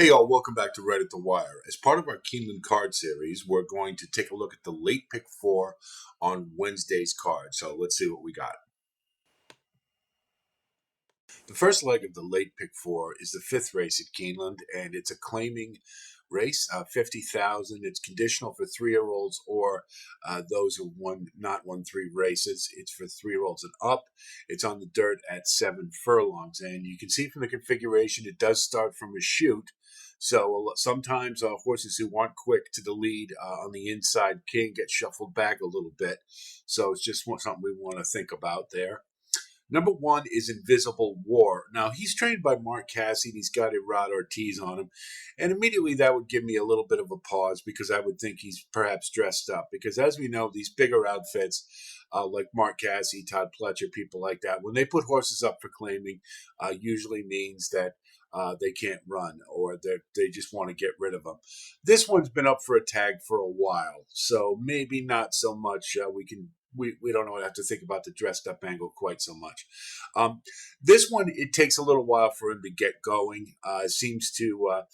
Hey y'all, welcome back to Right at the Wire. As part of our Keeneland card series, we're going to take a look at the late pick four on Wednesday's card. So let's see what we got. The first leg of the late pick four is the fifth race at Keeneland, and it's a claiming race, 50,000. It's conditional for 3-year-olds or those who not won 3 races. It's for 3-year-olds and up. It's on the dirt at 7 furlongs, and you can see from the configuration it does start from a chute. So sometimes horses who want quick to the lead on the inside can get shuffled back a little bit. So it's just something we want to think about there. Number 1 is Invisible War. Now, he's trained by Mark Casse, and he's got Rod Ortiz on him. And immediately that would give me a little bit of a pause because I would think he's perhaps dressed up. Because as we know, these bigger outfits like Mark Casse, Todd Pletcher, people like that, when they put horses up for claiming, usually means that they can't run or they just want to get rid of them. This one's been up for a tag for a while, so maybe not so much. We don't have to think about the dressed up angle quite so much. This one, it takes a little while for him to get going. Seems to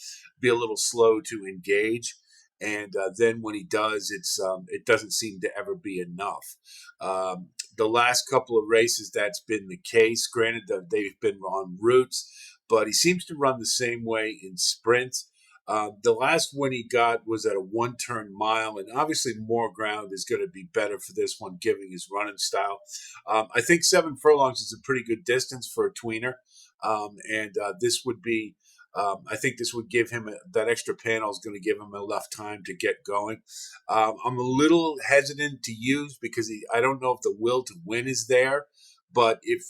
be a little slow to engage. And then when he does, it doesn't seem to ever be enough. The last couple of races, that's been the case. Granted that they've been on routes, but he seems to run the same way in sprints. The last win he got was at a 1-turn mile, and obviously more ground is going to be better for this one, given his running style. I think 7 furlongs is a pretty good distance for a tweener, and this would be. I think this would give him that extra panel is going to give him enough time to get going. I'm a little hesitant to use because I don't know if the will to win is there. But if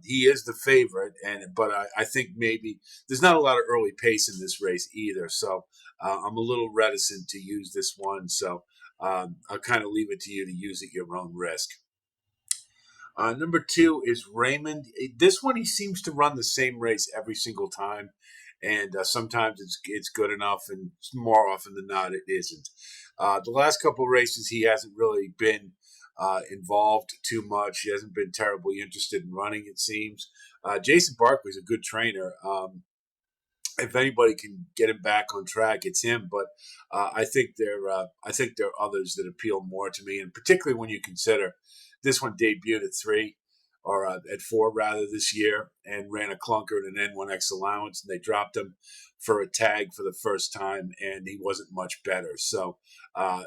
he is the favorite, but I think maybe there's not a lot of early pace in this race either, so I'm a little reticent to use this one. So I'll kind of leave it to you to use at your own risk. Number 2 is Raymond. This one, he seems to run the same race every single time, and sometimes it's good enough, and more often than not, it isn't. The last couple of races, he hasn't really been involved too much. He hasn't been terribly interested in running, it seems. Jason Barkley's a good trainer. If anybody can get him back on track, it's him. But I think there are others that appeal more to me, and particularly when you consider this one debuted at 3 or at 4 rather this year, and ran a clunker and an N1X allowance, and they dropped him for a tag for the first time, and he wasn't much better. So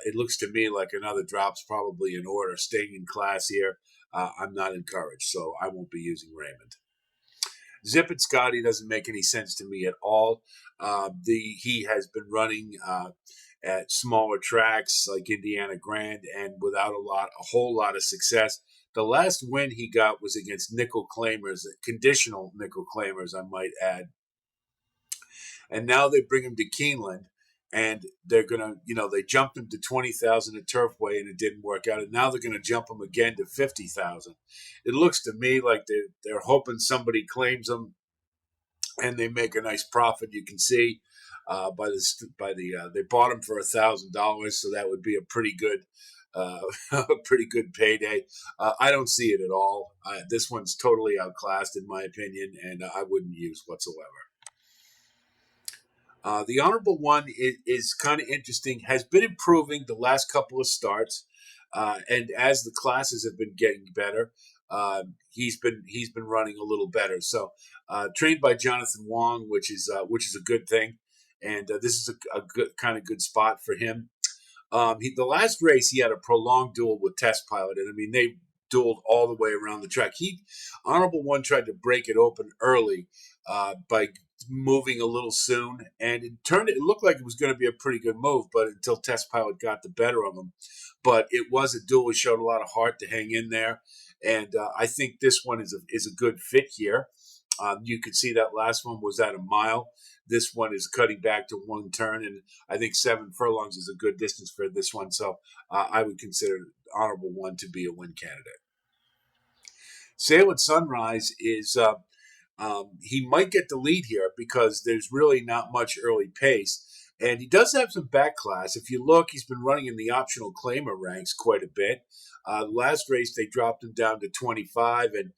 it looks to me like another drop's probably in order. Staying in class here, I'm not encouraged, so I won't be using Raymond. Zip It Scotty doesn't make any sense to me at all. He has been running at smaller tracks like Indiana Grand and without a whole lot of success. The last win he got was against nickel claimers, conditional nickel claimers, I might add. And now they bring him to Keeneland, and they're gonna, they jumped him to 20,000 at Turfway, and it didn't work out. And now they're gonna jump him again to 50,000. It looks to me like they're hoping somebody claims him, and they make a nice profit. You can see they bought him for $1,000, so that would be a pretty good. A pretty good payday. I don't see it at all. This one's totally outclassed, in my opinion, and I wouldn't use whatsoever. The honorable one is kind of interesting. Has been improving the last couple of starts, and as the classes have been getting better, he's been running a little better. So, trained by Jonathan Wong, which is a good thing, and this is a good spot for him. The last race he had a prolonged duel with Test Pilot, and I mean they dueled all the way around the track. Honorable One tried to break it open early by moving a little soon, and it looked like it was going to be a pretty good move, but until Test Pilot got the better of him. But it was a duel. He showed a lot of heart to hang in there, and I think this one is a good fit here. You could see that last one was at a mile. This one is cutting back to 1 turn, and I think 7 furlongs is a good distance for this one. So I would consider Honorable One to be a win candidate. Sail at Sunrise is he might get the lead here because there's really not much early pace, And he does have some back class. If you look, he's been running in the optional claimer ranks quite a bit. Last race, they dropped him down to 25. And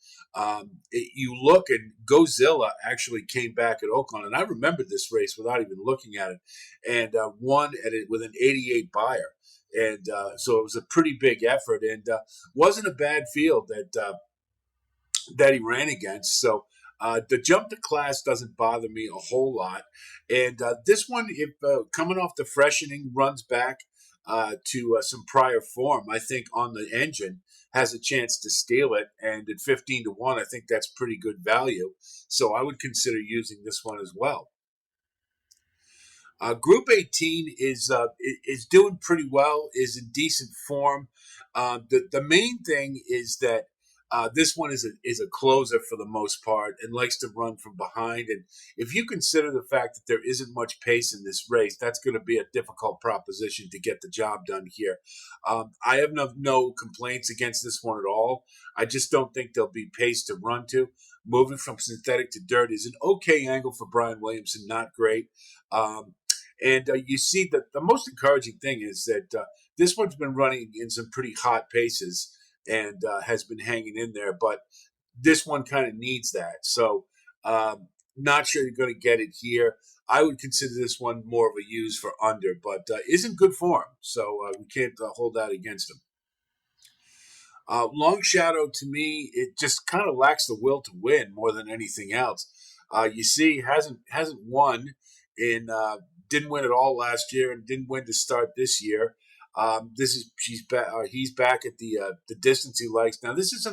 you look, and Gozilla actually came back at Oakland. And I remembered this race without even looking at it, and won at it with an 88 buyer. And so it was a pretty big effort, and wasn't a bad field that he ran against. So the jump to class doesn't bother me a whole lot. And this one, if coming off the freshening, runs back to some prior form, I think on the engine has a chance to steal it. And at 15-1, I think that's pretty good value. So I would consider using this one as well. Group 18 is doing pretty well, is in decent form. The main thing is that this one is a closer for the most part and likes to run from behind. And if you consider the fact that there isn't much pace in this race, that's going to be a difficult proposition to get the job done here. I have no complaints against this one at all. I just don't think there'll be pace to run to. Moving from synthetic to dirt is an okay angle for Brian Williamson, not great. And you see that the most encouraging thing is that this one's been running in some pretty hot paces and has been hanging in there. But this one kind of needs that. So not sure you're going to get it here. I would consider this one more of a use for under, but isn't good form. So we can't hold that against him. Long Shadow, to me, it just kind of lacks the will to win more than anything else. You see, hasn't won in didn't win at all last year and didn't win to start this year. He's back at the distance he likes. Now this is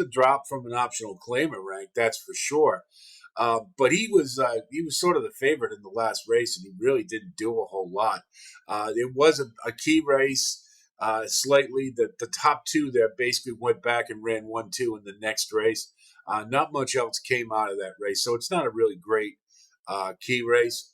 a drop from an optional claimer rank, that's for sure. But he was sort of the favorite in the last race, and he really didn't do a whole lot. It was a key race. Slightly, the top two there basically went back and ran 1-2 in the next race. Not much else came out of that race, so it's not a really great key race.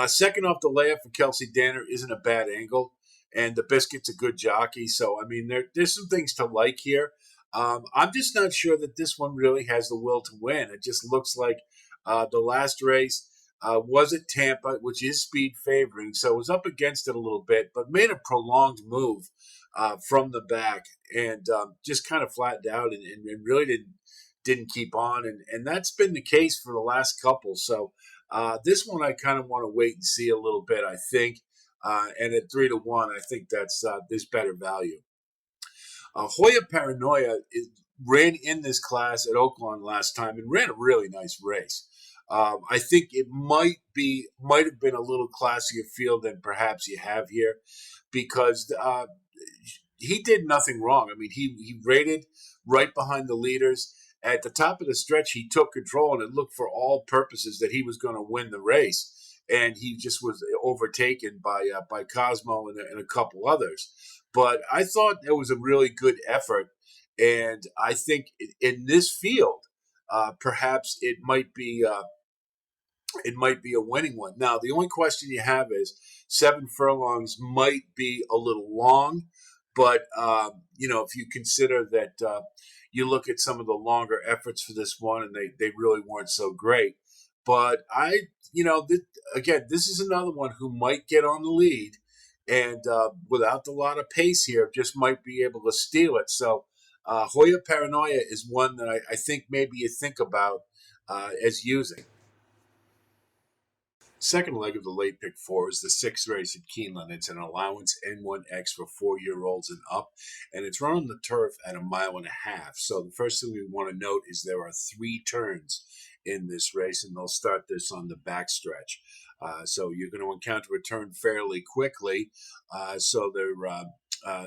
Second off the layup for Kelsey Danner isn't a bad angle, and the Biscuit's a good jockey. So, I mean, there's some things to like here. I'm just not sure that this one really has the will to win. It just looks like the last race was at Tampa, which is speed favoring, so it was up against it a little bit, but made a prolonged move from the back and just kind of flattened out and really didn't keep on, and that's been the case for the last couple. So this one I kind of want to wait and see a little bit, I think. And at 3-1, I think there's better value. Hoya Paranoia ran in this class at Oakland last time and ran a really nice race. I think it might have been a little classier field than perhaps you have here, because he did nothing wrong. I mean, he rated right behind the leaders. At the top of the stretch, he took control, and it looked for all purposes that he was going to win the race. And he just was overtaken by Cosmo and a couple others. But I thought it was a really good effort, and I think in this field, perhaps it might be a winning one. Now, the only question you have is 7 furlongs might be a little long, but if you consider that you look at some of the longer efforts for this one, and they really weren't so great. But again, this is another one who might get on the lead, and without a lot of pace here, just might be able to steal it. So Hoya Paranoia is one that I think maybe you think about as using. Second leg of the late pick four is the 6th race at Keeneland. It's an allowance N1X for 4-year-olds and up, and it's run on the turf at 1.5 miles. So the first thing we want to note is there are 3 turns in this race, and they'll start this on the backstretch. So you're going to encounter a turn fairly quickly. So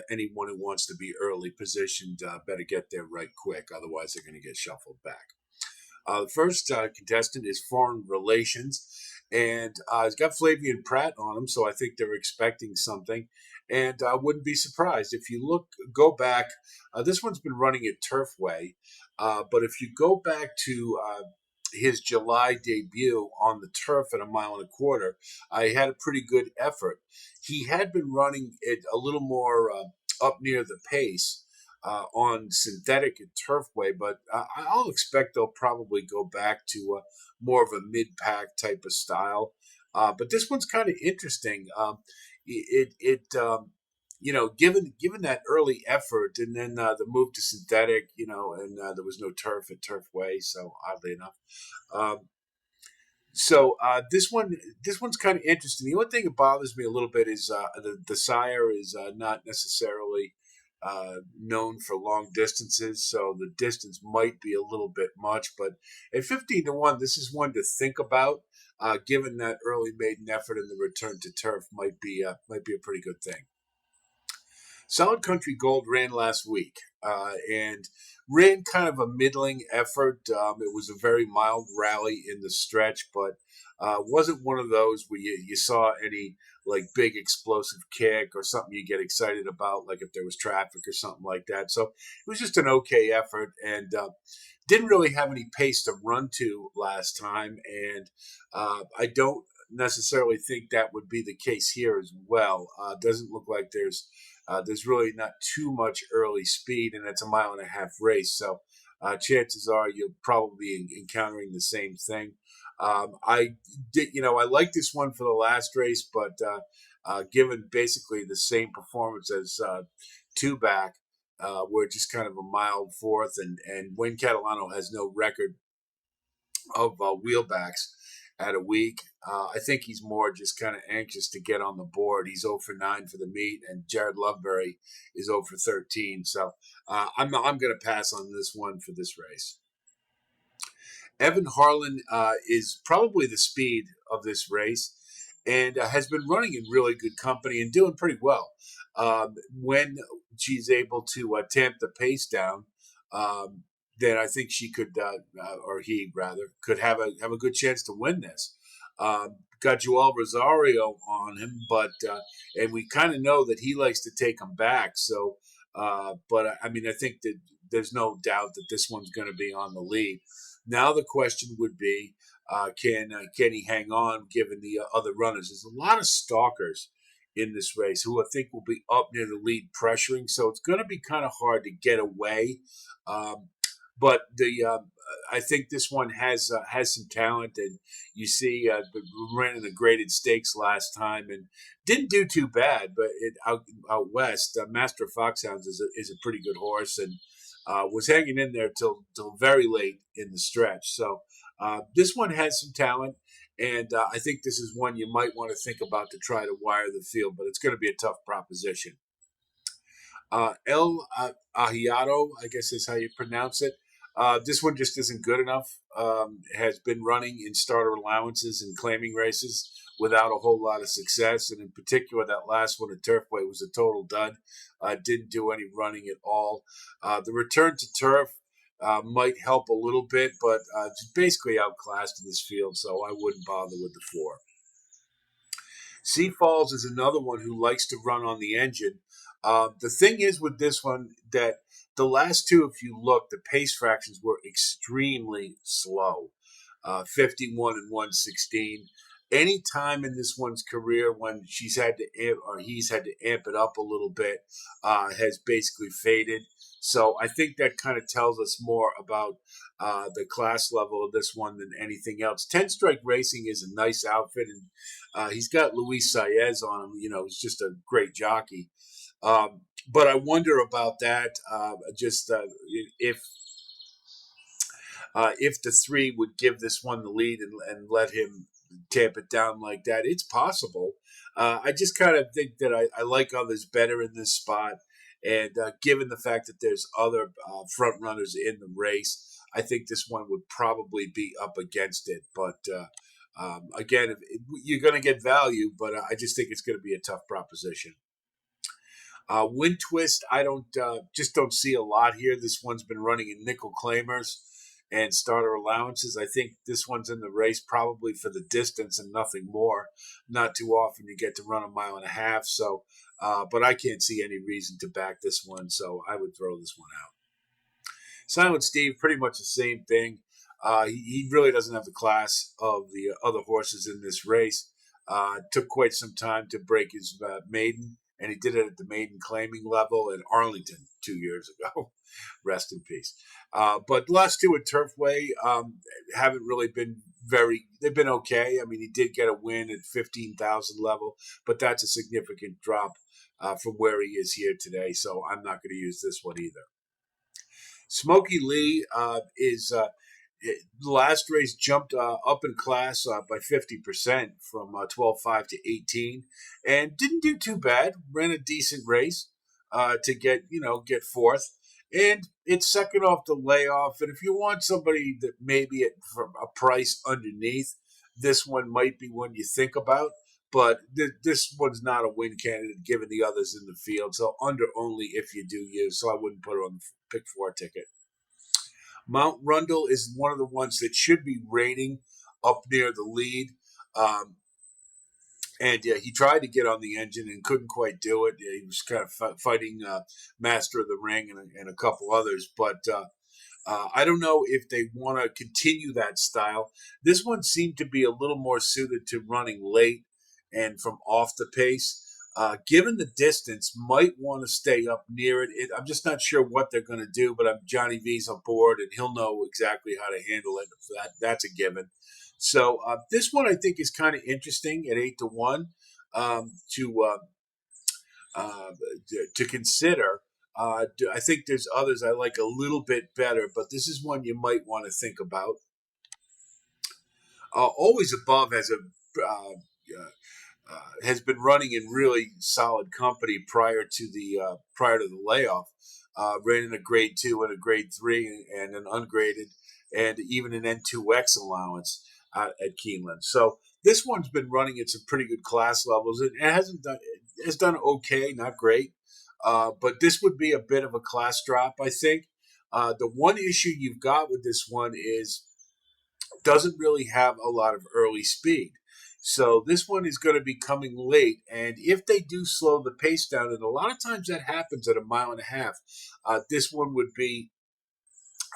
anyone who wants to be early positioned better get there right quick, otherwise they're going to get shuffled back. The first contestant is Foreign Relations, and he's got Flavian Pratt on him, so I think they're expecting something. And I wouldn't be surprised if you go back. This one's been running at Turfway, but if you go back to his July debut on the turf at 1.25 miles, I had a pretty good effort. He had been running it a little more up near the pace on synthetic and turfway, but I'll expect they'll probably go back to more of a mid-pack type of style. But this one's kind of interesting. Given that early effort and then the move to synthetic, and there was no turf at Turf Way, so oddly enough. Um, this one's kind of interesting. The only thing that bothers me a little bit is the sire is not necessarily known for long distances, so the distance might be a little bit much. But at 15-1, this is one to think about. Given that early maiden effort and the return to turf might be a pretty good thing. Solid Country Gold ran last week and ran kind of a middling effort. It was a very mild rally in the stretch, but wasn't one of those where you saw any like big explosive kick or something you get excited about, like if there was traffic or something like that. So it was just an okay effort and didn't really have any pace to run to last time. And I don't necessarily think that would be the case here as well. Doesn't look like there's really not too much early speed, and it's a mile and a half race. So chances are you'll probably be encountering the same thing. I like this one for the last race, but given basically the same performance as two back, we're just kind of a mild fourth, and Wayne Catalano has no record of wheelbacks at a week. I think he's more just kind of anxious to get on the board. He's 0 for 9 for the meet, and Jared Loveberry is 0 for 13. So I'm going to pass on this one for this race. Evan Harlan is probably the speed of this race and has been running in really good company and doing pretty well. When she's able to tamp the pace down, then I think she could, or he rather, could have a good chance to win this. Got Joel Rosario on him, but and we kind of know that he likes to take them back. So, but I mean, I think that there's no doubt that this one's going to be on the lead. Now the question would be, can he hang on given the other runners? There's a lot of stalkers in this race who I think will be up near the lead pressuring, so it's going to be kind of hard to get away. But I think this one has some talent, and you see, ran in the graded stakes last time and didn't do too bad. But out west, Master Foxhounds is a pretty good horse, and was hanging in there till very late in the stretch. So this one has some talent, and I think this is one you might want to think about to try to wire the field, but it's going to be a tough proposition. El Ahiado, I guess is how you pronounce it. This one just isn't good enough. Has been running in starter allowances and claiming races without a whole lot of success. And in particular, that last one at Turfway was a total dud. Didn't do any running at all. The return to turf might help a little bit, but just basically outclassed in this field, so I wouldn't bother with the 4. Sea Falls is another one who likes to run on the engine. The thing is with this one that the last two, if you look, the pace fractions were extremely slow. 51 and 116. Any time in this one's career when she's had to amp or he's had to amp it up a little bit has basically faded. So I think that kind of tells us more about the class level of this one than anything else. 10 Strike Racing is a nice outfit, and he's got Luis Saez on him. He's just a great jockey. But I wonder about that. Just if the 3 would give this one the lead and let him tamp it down like that, it's possible. I just kind of think that I like others better in this spot. And given the fact that there's other front runners in the race, I think this one would probably be up against it. But again, you're going to get value, but I just think it's going to be a tough proposition. Wind Twist, I don't see a lot here. This one's been running in nickel claimers and starter allowances. I think this one's in the race probably for the distance and nothing more. Not too often you get to run a mile and a half, so but I can't see any reason to back this one, so I would throw this one out. Silent Steve, pretty much the same thing. He really doesn't have the class of the other horses in this race. Took quite some time to break his maiden, and he did it at the maiden claiming level in Arlington 2 years ago. Rest in peace. But the last 2 at Turfway haven't really been they've been okay. I mean, he did get a win at 15,000 level, but that's a significant drop from where he is here today. So I'm not going to use this one either. Smokey Lee is the last race jumped up in class by 50% from 12.5 to 18, and didn't do too bad. Ran a decent race to get fourth, and it's second off the layoff. And if you want somebody that maybe at for a price underneath, this one might be one you think about. But this one's not a win candidate given the others in the field. So under only if you do use. So I wouldn't put it on the pick four ticket. Mount Rundle is one of the ones that should be reigning up near the lead. Um, and he tried to get on the engine and couldn't quite do it. He was kind of fighting Master of the Ring and a couple others. But I don't know if they want to continue that style. This one seemed to be a little more suited to running late and from off the pace. Given the distance, might want to stay up near I'm just not sure what they're going to do, but Johnny V's on board, and he'll know exactly how to handle it. That's a given. So this one I think is kind of interesting at 8 to 1 to uh, to consider. I think there's others I like a little bit better, but this is one you might want to think about. Always Above has been running in really solid company prior to the layoff. Ran in a grade 2 and a grade 3 and an ungraded and even an N2X allowance at Keeneland. So this one's been running at some pretty good class levels. It has done okay, not great, but this would be a bit of a class drop, I think. The one issue you've got with this one is doesn't really have a lot of early speed. So this one is going to be coming late, and if they do slow the pace down, and a lot of times that happens at a mile and a half, this one would be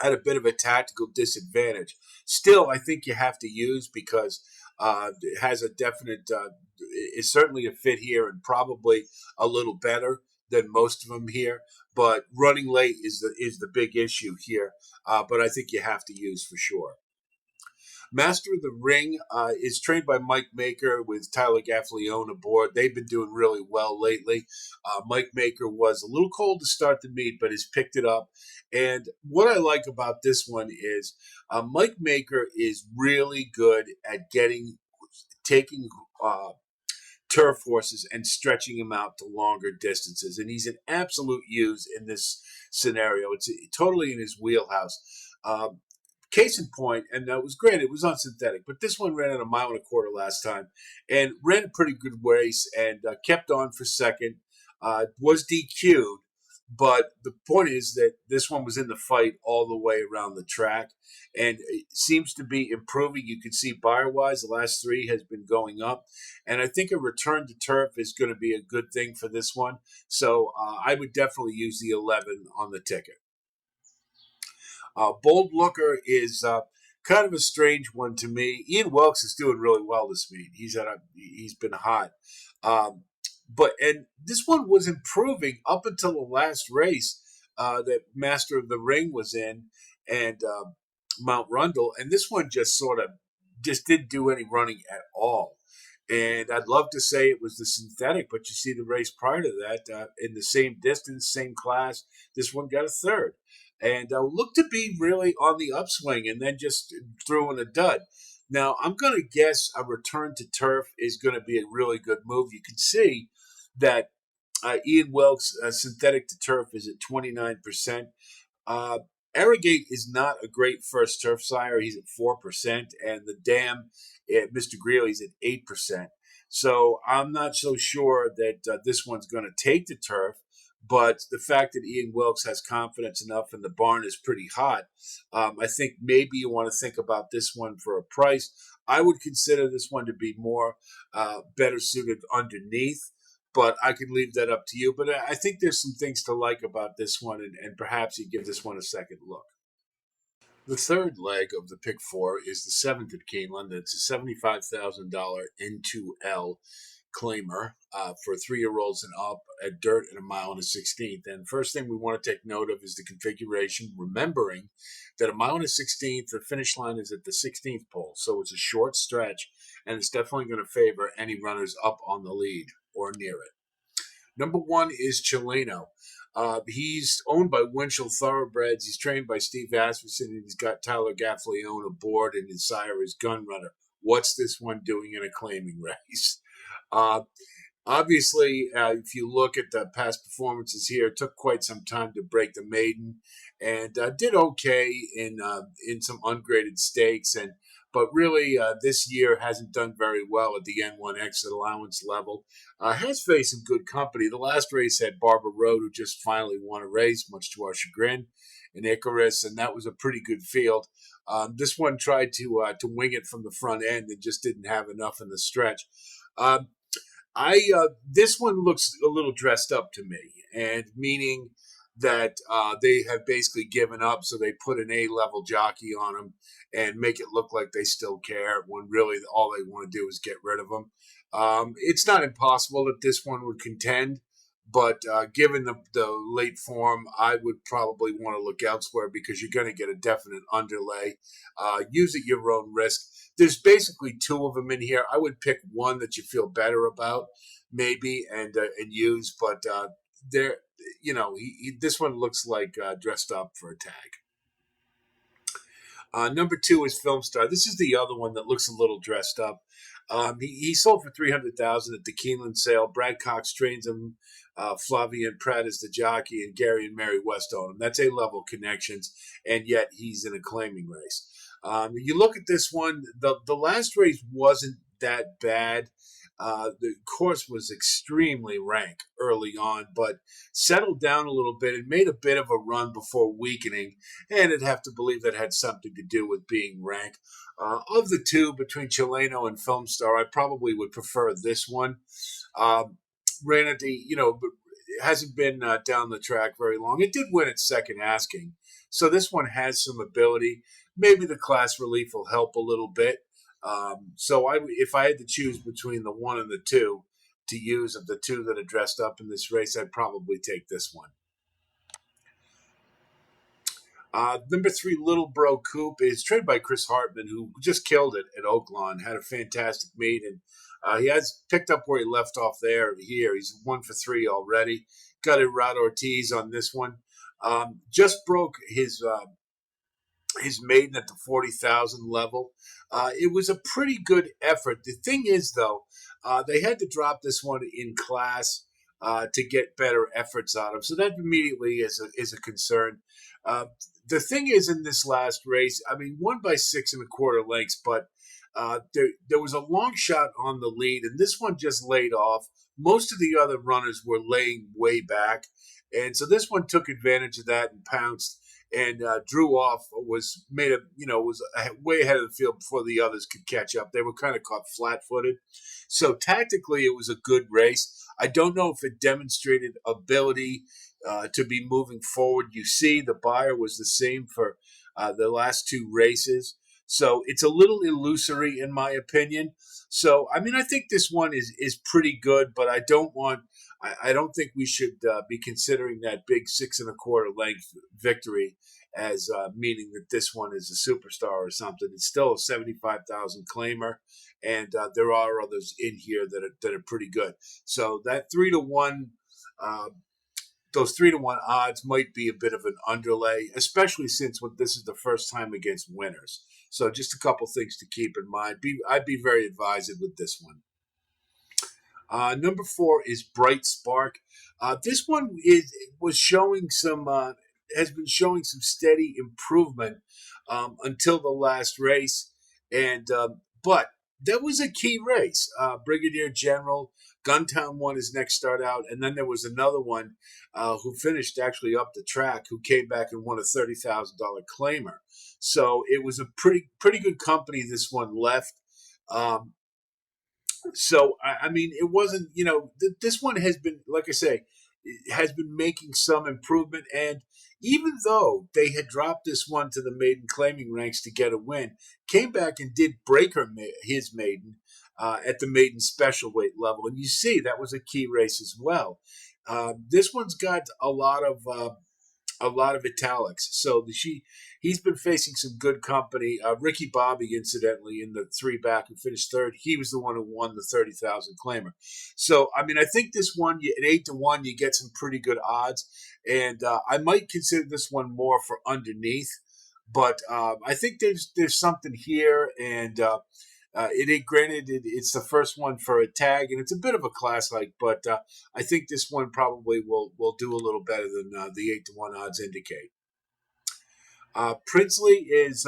at a bit of a tactical disadvantage. Still, I think you have to use because it has a definite, it's certainly a fit here and probably a little better than most of them here. But running late is the big issue here. But I think you have to use for sure. Master of the Ring is trained by Mike Maker with Tyler Gaffalione aboard. They've been doing really well lately. Mike Maker was a little cold to start the meet, but has picked it up. And what I like about this one is Mike Maker is really good at taking turf horses and stretching them out to longer distances. And he's an absolute use in this scenario. It's totally in his wheelhouse. Case in point, and that was great. It was on synthetic, but this one ran at a mile and a quarter last time, and ran a pretty good race and kept on for second. Was DQ'd, but the point is that this one was in the fight all the way around the track, and it seems to be improving. You can see buyer wise, the last three has been going up, and I think a return to turf is going to be a good thing for this one. So I would definitely use the 11 on the ticket. Bold Looker is kind of a strange one to me. Ian Wilkes is doing really well this meet. He's been hot, and this one was improving up until the last race that Master of the Ring was in, and Mount Rundle, and this one just didn't do any running at all. And I'd love to say it was the synthetic, but you see the race prior to that in the same distance, same class. This one got a third and looked to be really on the upswing and then just threw in a dud. Now, I'm going to guess a return to turf is going to be a really good move. You can see that Ian Wilkes' synthetic to turf is at 29%. Uh, Arrogate is not a great first turf sire. He's at 4%, and the dam, Mr. Greeley's at 8%. So I'm not so sure that this one's going to take the turf. But the fact that Ian Wilkes has confidence enough and the barn is pretty hot, I think maybe you want to think about this one for a price. I would consider this one to be more better suited underneath, but I can leave that up to you. But I think there's some things to like about this one, and perhaps you give this one a second look. The third leg of the pick four is the seventh at Keeneland. It's a $75,000 N2L. claimer for 3-year-olds and up at dirt at 1.1 miles. And first thing we want to take note of is the configuration, remembering that 1.1 miles, the finish line is at the 16th pole. So it's a short stretch, and it's definitely going to favor any runners up on the lead or near it. Number 1 is Chileno. He's owned by Winchell Thoroughbreds. He's trained by Steve Asmussen, and he's got Tyler Gaffleone aboard, and his sire is Gunrunner. What's this one doing in a claiming race? Uh, Obviously, if you look at the past performances here, it took quite some time to break the maiden, and did okay in some ungraded stakes, but really this year hasn't done very well at the N1 exit allowance level. Has faced some good company. The last race had Barbara Road, who just finally won a race, much to our chagrin, in Icarus, and that was a pretty good field. This one tried to wing it from the front end and just didn't have enough in the stretch. Um, this one looks a little dressed up to me, and meaning that they have basically given up, so they put an A-level jockey on them and make it look like they still care, when really all they want to do is get rid of them. It's not impossible that this one would contend, but given the late form, I would probably want to look elsewhere, because you're going to get a definite underlay. Use at your own risk. There's basically 2 of them in here. I would pick one that you feel better about, maybe, and use. But there, this one looks like dressed up for a tag. Number 2 is Film Star. This is the other one that looks a little dressed up. He sold for $300,000 at the Keeneland sale. Brad Cox trains him. Flavien Pratt is the jockey, and Gary and Mary West own him. That's A-level connections, and yet he's in a claiming race. You look at this one. The last race wasn't that bad. The course was extremely rank early on, but settled down a little bit and made a bit of a run before weakening, and I'd have to believe that had something to do with being rank. Of the 2, between Chileno and Film Star, I probably would prefer this one. Ran at the, it hasn't been down the track very long. It did win its second asking, so this one has some ability. Maybe the class relief will help a little bit. If I had to choose between the 1 and the 2 to use of the 2 that are dressed up in this race, I'd probably take this one. Number 3, Little Bro Coupe, is trained by Chris Hartman, who just killed it at Oaklawn, had a fantastic meet, and he has picked up where he left off here. He's 1 for 3 already. Got Rod Ortiz on this one. Just broke his maiden at the 40,000 level. It was a pretty good effort. The thing is, though, they had to drop this one in class to get better efforts out of. So that immediately is a concern. The thing is, in this last race, won by 6 1/4 lengths, but there was a long shot on the lead, and this one just laid off. Most of the other runners were laying way back, and so this one took advantage of that and pounced, and drew off. Was way ahead of the field before the others could catch up. They were kind of caught flat-footed. So tactically, it was a good race. I don't know if it demonstrated ability to be moving forward. You see, the buyer was the same for the last 2 races. So it's a little illusory, in my opinion. So, I think this one is pretty good, but I don't think we should be considering that big 6 1/4 length victory as meaning that this one is a superstar or something. It's still a 75,000 claimer, and there are others in here that are pretty good. So that 3-1, those 3-1 odds might be a bit of an underlay, especially since this is the first time against winners. So just a couple things to keep in mind. I'd be very advised with this one. Number 4 is Bright Spark. This one has been showing some steady improvement until the last race, and but that was a key race. Brigadier General Guntown won his next start out, and then there was another one who finished actually up the track, who came back and won a $30,000 claimer. So it was a pretty good company this one left. So it wasn't. This one has been, like I say, has been making some improvement, and even though they had dropped this one to the maiden claiming ranks to get a win, came back and did break his maiden at the maiden special weight level. And you see, that was a key race as well. This one's got a lot of italics. So he's been facing some good company. Ricky Bobby, incidentally, in the three back who finished third, he was the one who won the 30,000 claimer. So I mean, I think this one at 8-1, you get some pretty good odds, and I might consider this one more for underneath. But I think there's something here, and it's the first one for a tag, and it's a bit of a class hike, but I think this one probably will do a little better than the 8-1 odds indicate. Princely is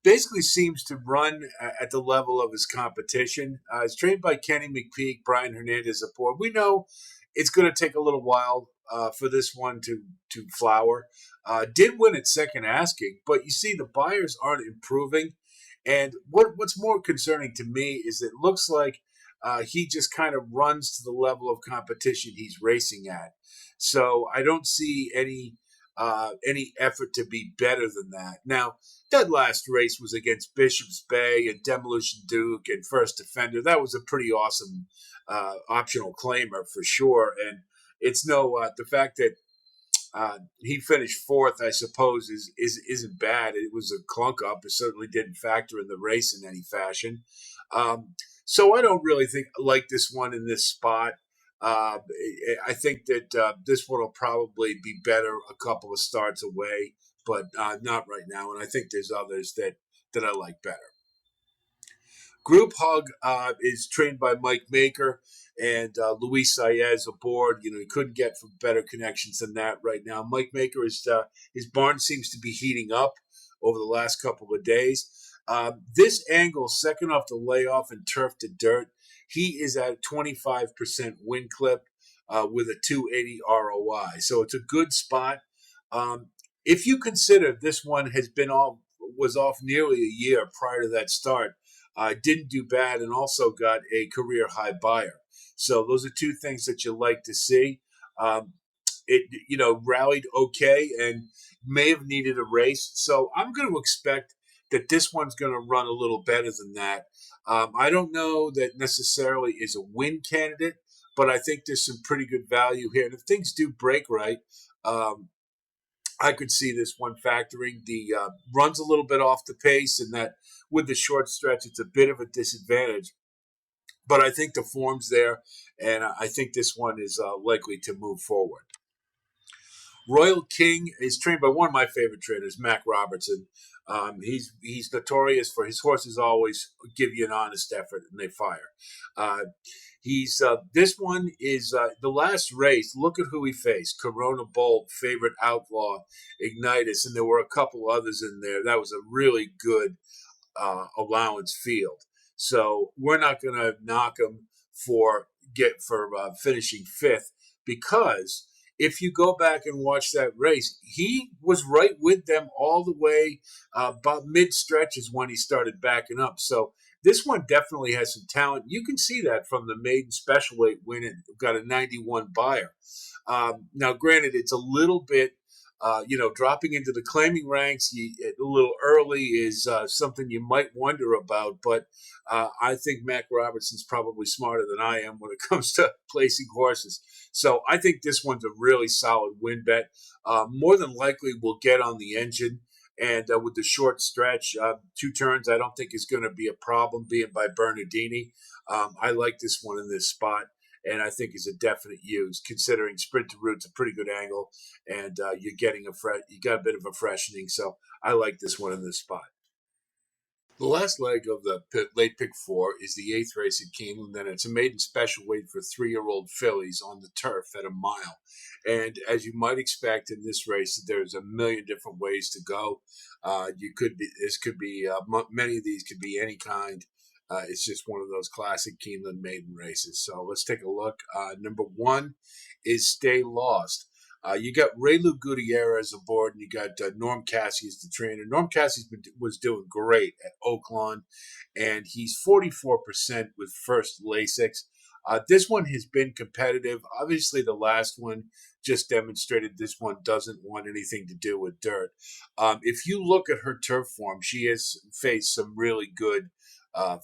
basically seems to run at the level of his competition. He's trained by Kenny McPeak, Brian Hernandez aboard. We know it's going to take a little while for this one to flower. Did win at second asking, but you see the buyers aren't improving. And what's more concerning to me is it looks like he just kind of runs to the level of competition he's racing at. So I don't see any effort to be better than that. Now, that last race was against Bishop's Bay and Demolition Duke and First Defender. That was a pretty awesome optional claimer for sure. And it's the fact that he finished fourth, I suppose, isn't bad. It was a clunk up. It certainly didn't factor in the race in any fashion. So I don't really like this one in this spot. I think that this one will probably be better a couple of starts away, but not right now. And I think there's others that I like better. Group Hug is trained by Mike Maker and Luis Saez aboard. You couldn't get for better connections than that right now. Mike Maker is his barn seems to be heating up over the last couple of days. This angle, second off the layoff and turf to dirt, he is at 25% win clip with a 280 ROI. So it's a good spot. If you consider this one was off nearly a year prior to that start, didn't do bad, and also got a career high buyer. So those are two things that you like to see. It rallied okay and may have needed a race. So I'm going to expect that this one's going to run a little better than that. I don't know that necessarily is a win candidate, but I think there's some pretty good value here. And if things do break right, I could see this one factoring. The runs a little bit off the pace, and that with the short stretch, it's a bit of a disadvantage. But I think the form's there, and I think this one is likely to move forward. Royal King is trained by one of my favorite trainers, Mac Robertson. He's notorious for his horses always give you an honest effort and they fire. This one is the last race. Look at who he faced: Corona Bolt, Favorite Outlaw, Ignitus, and there were a couple others in there. That was a really good allowance field. So we're not going to knock him for finishing fifth, because if you go back and watch that race, he was right with them all the way about mid stretches when he started backing up. So this one definitely has some talent. You can see that from the maiden special weight win and got a 91 buyer. Now, granted, it's a little bit, dropping into the claiming ranks a little early is something you might wonder about. But I think Mac Robertson's probably smarter than I am when it comes to placing horses. So I think this one's a really solid win bet. More than likely, we'll get on the engine. And with the short stretch, 2 turns, I don't think is going to be a problem, being by Bernardini. I like this one in this spot, and I think is a definite use, considering sprint to route's a pretty good angle, and you're getting you got a bit of a freshening. So I like this one in this spot. The last leg of the late pick 4 is the 8th race at Keeneland, and it's a maiden special weight for 3-year-old fillies on the turf at a mile. And as you might expect in this race, there's a million different ways to go. Many of these could be any kind. It's just one of those classic Keeneland maiden races. So let's take a look. Number 1 is Stay Lost. You got Raylu Gutierrez aboard, and you got Norm Cassie as the trainer. Norm Cassie was doing great at Oaklawn, and he's 44% with first Lasix. This one has been competitive. Obviously, the last one just demonstrated this one doesn't want anything to do with dirt. If you look at her turf form, she has faced some really good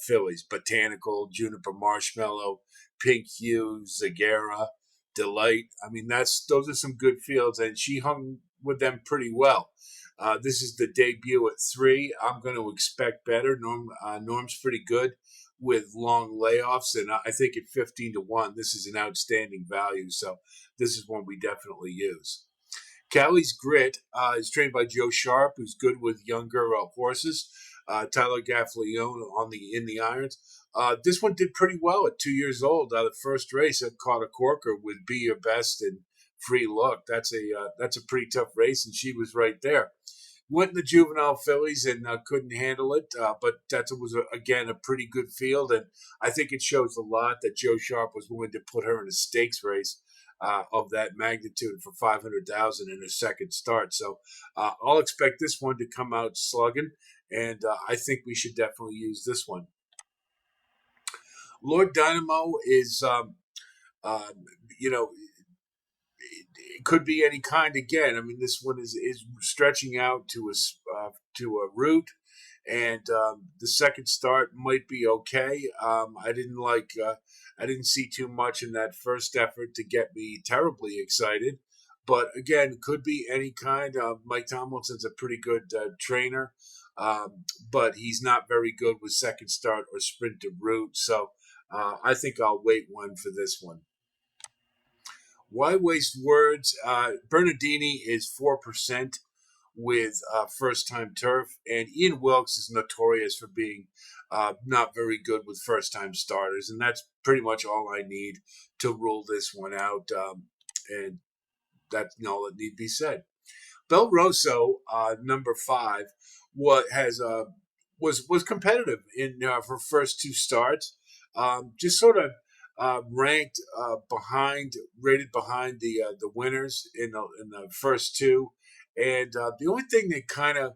fillies: Botanical, Juniper Marshmallow, Pink Hue, Zagara, Delight. I mean, those are some good fields, and she hung with them pretty well. This is the debut at 3. I'm going to expect better. Norm's pretty good with long layoffs, and I think at 15-1, this is an outstanding value. So this is one we definitely use. Callie's Grit is trained by Joe Sharp, who's good with younger horses. Tyler Gaffalione in the irons. This one did pretty well at 2 years old. The first race, it caught a corker with Be Your Best and Free Look. That's a pretty tough race, and she was right there. Went in the juvenile fillies and couldn't handle it, but that was again a pretty good field, and I think it shows a lot that Joe Sharp was willing to put her in a stakes race of that magnitude for 500,000 in her second start. So I'll expect this one to come out slugging, and I think we should definitely use this one. Lord Dynamo is, you know, it could be any kind again. I mean, this one is stretching out to a route, and the second start might be okay. I didn't see too much in that first effort to get me terribly excited, but again, could be any kind. Mike Tomlinson's a pretty good trainer, but he's not very good with second start or sprint to route. So I think I'll wait one for this one. Why waste words? Bernardini is 4% with first time turf, and Ian Wilkes is notorious for being not very good with first time starters, and that's pretty much all I need to rule this one out. And that's all that need be said. Bel Rosso, number 5, was competitive in her first 2 starts. Just sort of ranked rated behind the winners in the first 2, and the only thing that kind of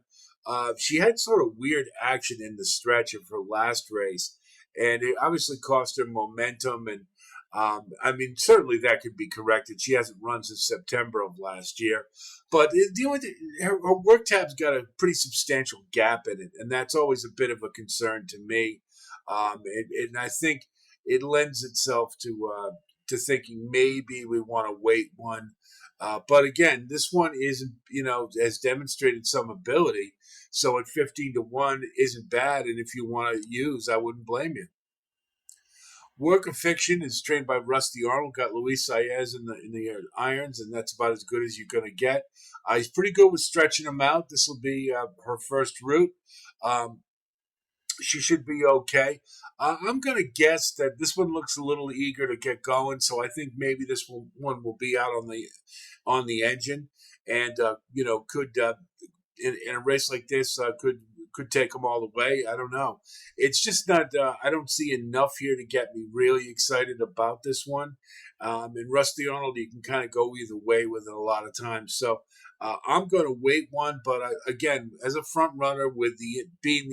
she had sort of weird action in the stretch of her last race, and it obviously cost her momentum. And I mean, certainly that could be corrected. She hasn't run since September of last year, but the only thing, her work tab's got a pretty substantial gap in it, and that's always a bit of a concern to me. And I think it lends itself to thinking maybe we want to wait one. But again, this one isn't, has demonstrated some ability. So at 15-1 isn't bad. And if you want to use, I wouldn't blame you. Work of Fiction is trained by Rusty Arnold. Got Luis Saez in the irons, and that's about as good as you're going to get. He's pretty good with stretching them out. This will be her first route. She should be okay. I'm going to guess that this one looks a little eager to get going, so I think maybe one will be out on the engine, and could in a race like this could take them all the way. I don't know. It's just not. I don't see enough here to get me really excited about this one. And Rusty Arnold, you can kind of go either way with it a lot of times. So I'm going to wait one, but again, as a front runner with being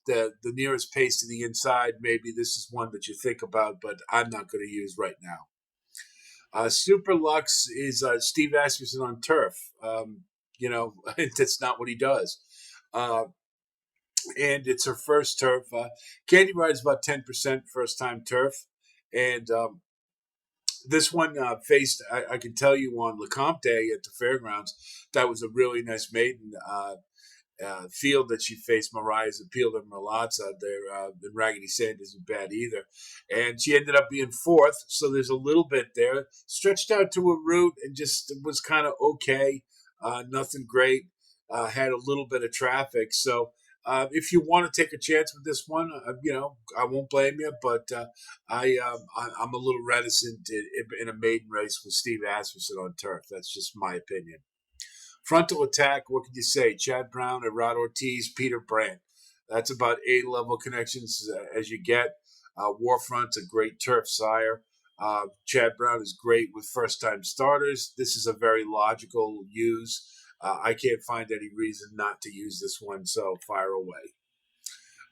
the nearest pace to the inside, maybe this is one that you think about, but I'm not going to use right now. Super Lux is Steve Asmussen on turf. That's not what he does. And it's her first turf. Candy Ride is about 10% first time turf. And this one faced, I can tell you, on Lecomte Day at the fairgrounds, that was a really nice maiden field that she faced. Mariah's Appeal and Merlazza there. And Raggedy Sand isn't bad either. And she ended up being 4th, so there's a little bit there. Stretched out to a route and just was kind of okay. Nothing great. Had a little bit of traffic. So if you want to take a chance with this one, I won't blame you. But I'm a little reticent in a maiden race with Steve Asmussen on turf. That's just my opinion. Frontal Attack, what can you say? Chad Brown, Rod Ortiz, Peter Brandt. That's about A-level connections as you get. Warfront's a great turf sire. Chad Brown is great with first-time starters. This is a very logical use. I can't find any reason not to use this one, so fire away.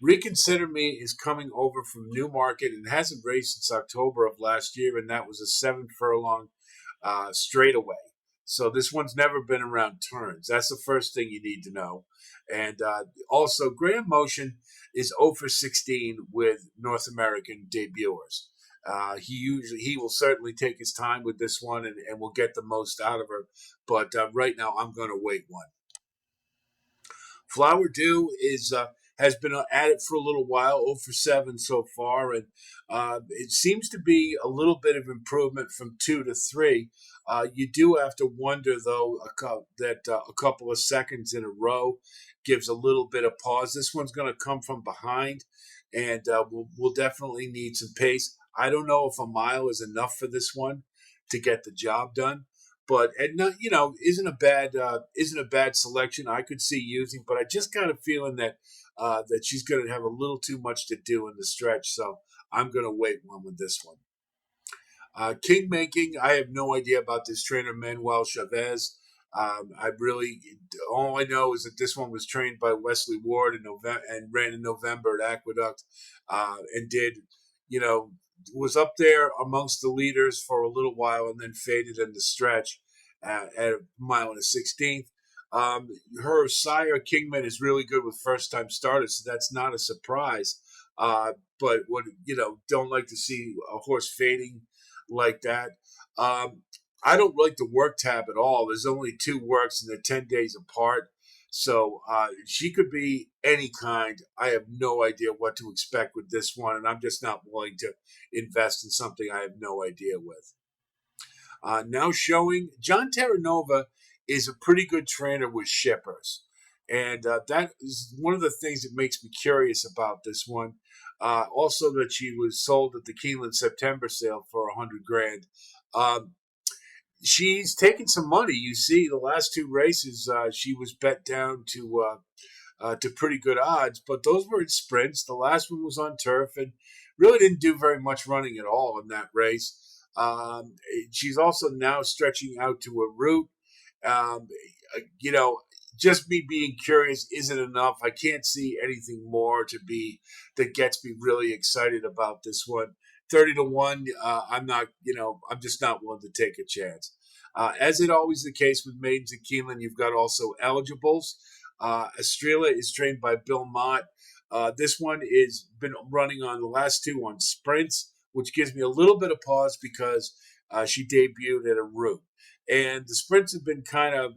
Reconsider Me is coming over from Newmarket and hasn't raced since October of last year, and that was a 7 furlong straightaway. So this one's never been around turns. That's the first thing you need to know. And also, Graham Motion is 0 for 16 with North American debuters. He will certainly take his time with this one and will get the most out of her. But right now, I'm going to wait one. Flower Dew is has been at it for a little while, 0 for 7 so far, and it seems to be a little bit of improvement from 2 to 3. You do have to wonder, though, that a couple of seconds in a row gives a little bit of pause. This one's going to come from behind, and we'll definitely need some pace. I don't know if a mile is enough for this one to get the job done, but and not, isn't a bad selection. I could see using, but I just got a feeling that that she's going to have a little too much to do in the stretch. So I'm going to wait one with this one. King Making, I have no idea about this trainer, Manuel Chavez. I really, all I know is that this one was trained by Wesley Ward in November and ran in November at Aqueduct, and did, you know, was up there amongst the leaders for a little while and then faded in the stretch at a mile and a 16th. Her sire Kingman is really good with first time starters, so that's not a surprise. But what don't like to see a horse fading like that. I don't like the work tab at all. There's only 2 works and they're 10 days apart. So she could be any kind. I have no idea what to expect with this one, and I'm just not willing to invest in something I have no idea with. Now showing John Terranova is a pretty good trainer with shippers. And that is one of the things that makes me curious about this one. Also, that she was sold at the Keeneland September sale for 100 grand. Um, she's taken some money. You see, the last 2 races, she was bet down to pretty good odds, but those were in sprints. The last one was on turf and really didn't do very much running at all in that race. She's also now stretching out to a route. Um, you know, just me being curious isn't enough. I can't see anything more to be that gets me really excited about this one. 30 to 1. I'm not. I'm just not willing to take a chance. As it always the case with maidens at Keeneland, you've got also eligibles. Estrella is trained by Bill Mott. This one is been running on the last 2 on sprints, which gives me a little bit of pause because she debuted at a route. And the sprints have been kind of,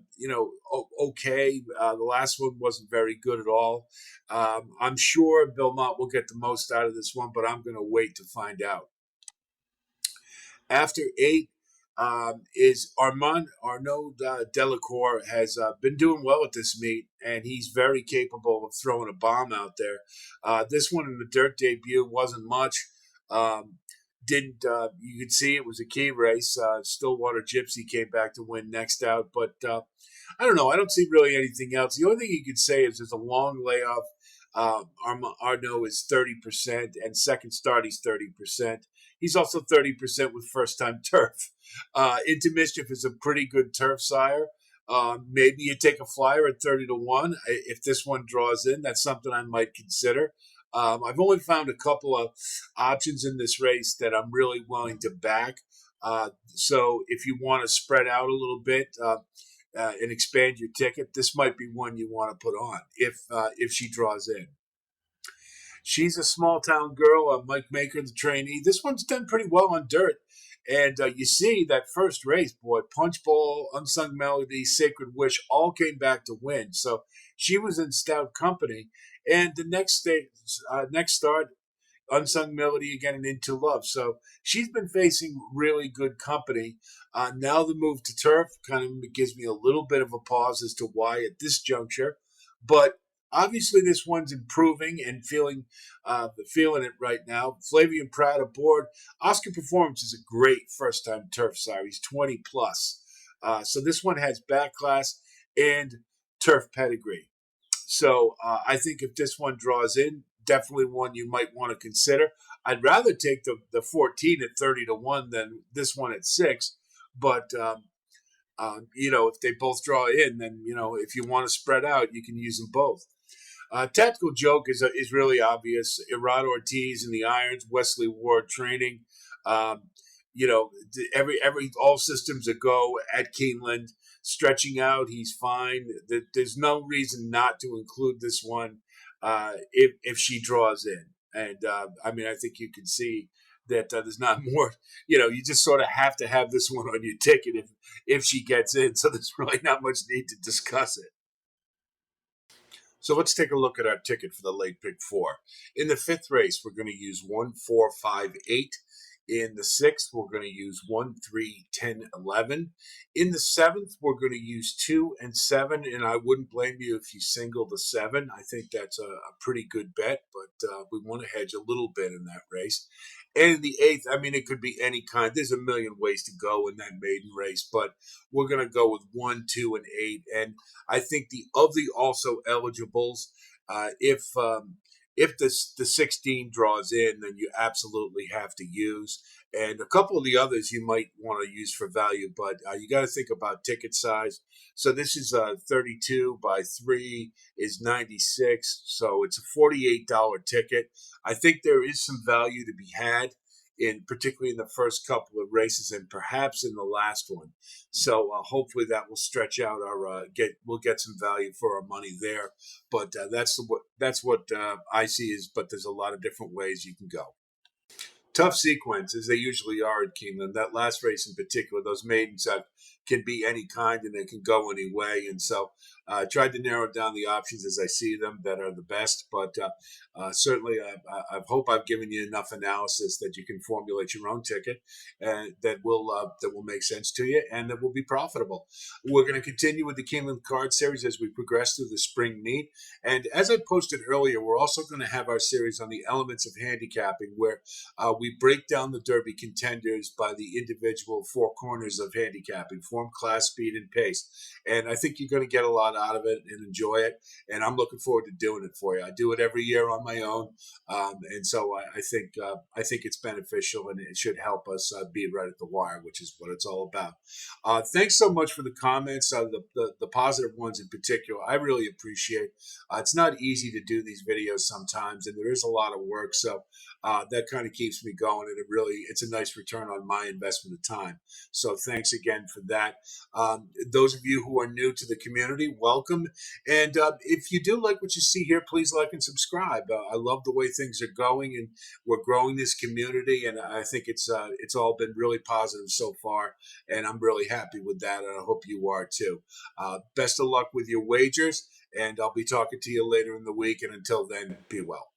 okay. The last one wasn't very good at all. I'm sure Bill Mott will get the most out of this one, but I'm going to wait to find out. After 8 is Arnaud Delacour has been doing well at this meet, and he's very capable of throwing a bomb out there. This one in the dirt debut wasn't much. Didn't You could see it was a key race. Stillwater Gypsy came back to win next out, but I don't know. I don't see really anything else. The only thing you could say is there's a long layoff. Arnaud is 30%, and second start he's 30%. He's also 30% with first time turf. Into Mischief is a pretty good turf sire. Maybe you take a flyer at 30 to 1. If this one draws in, that's something I might consider. I've only found a couple of options in this race that I'm really willing to back. So if you want to spread out a little bit and expand your ticket, this might be one you want to put on if she draws in. She's a small town girl, Mike Maker, the trainee. This one's done pretty well on dirt. And you see that first race, boy, Punch Bowl, Unsung Melody, Sacred Wish all came back to win. So she was in stout company. And the next start, Unsung Melody again and Into Love. So she's been facing really good company. Now the move to turf kind of gives me a little bit of a pause as to why at this juncture. But obviously this one's improving and feeling it right now. Flavian Pratt aboard. Oscar Performance is a great first-time turf sire. He's 20 plus. So this one has back class and turf pedigree. So I think if this one draws in, definitely one you might want to consider. I'd rather take the 14 at 30 to 1 than this one at 6. But, if they both draw in, then, if you want to spread out, you can use them both. Tactical joke is really obvious. Irad Ortiz in the irons, Wesley Ward training. Um, every all systems a go at Keeneland. Stretching out, he's fine. There's no reason not to include this one if she draws in. And I mean, I think you can see that there's not more. You just sort of have to have this one on your ticket if she gets in. So there's really not much need to discuss it. So let's take a look at our ticket for the late pick four. In the fifth race, we're going to use 1, 4, 5, 8. In the sixth, we're going to use 1, 3, 10, 11. In the seventh, we're going to use 2 and 7. And I wouldn't blame you if you single the 7. I think that's a pretty good bet, but we want to hedge a little bit in that race. And in the eighth, I mean, it could be any kind. There's a million ways to go in that maiden race, but we're going to go with 1, 2, and 8. And I think the also eligibles, if the 16 draws in, then you absolutely have to use. And a couple of the others you might want to use for value, but you got to think about ticket size. So this is 32 by 3 is 96. So it's a $48 ticket. I think there is some value to be had particularly in the first couple of races and perhaps in the last one. So hopefully that will stretch out our we'll get some value for our money there. But that's what I see is. But there's a lot of different ways you can go. Tough sequence as they usually are at Keeneland. That last race in particular, those maidens can be any kind and they can go any way. And so I tried to narrow down the options as I see them that are the best. But certainly, I hope I've given you enough analysis that you can formulate your own ticket that will make sense to you and that will be profitable. We're going to continue with the Keeneland Card Series as we progress through the spring meet. And as I posted earlier, we're also going to have our series on the elements of handicapping, where we break down the Derby contenders by the individual four corners of handicapping: form, class, speed, and pace. And I think you're going to get a lot out of it and enjoy it. And I'm looking forward to doing it for you. I do it every year on my own, and so I think it's beneficial and it should help us be right at the wire, which is what it's all about. Thanks so much for the comments, the positive ones in particular. I really appreciate. It's not easy to do these videos sometimes, and there is a lot of work. So that kind of keeps me going, and it's a nice return on my investment of time. So thanks again for that. Those of you who are new to the community, welcome. And if you do like what you see here, please like and subscribe. I love the way things are going, and we're growing this community, and I think it's all been really positive so far, and I'm really happy with that, and I hope you are too. Best of luck with your wagers, and I'll be talking to you later in the week, and until then, be well.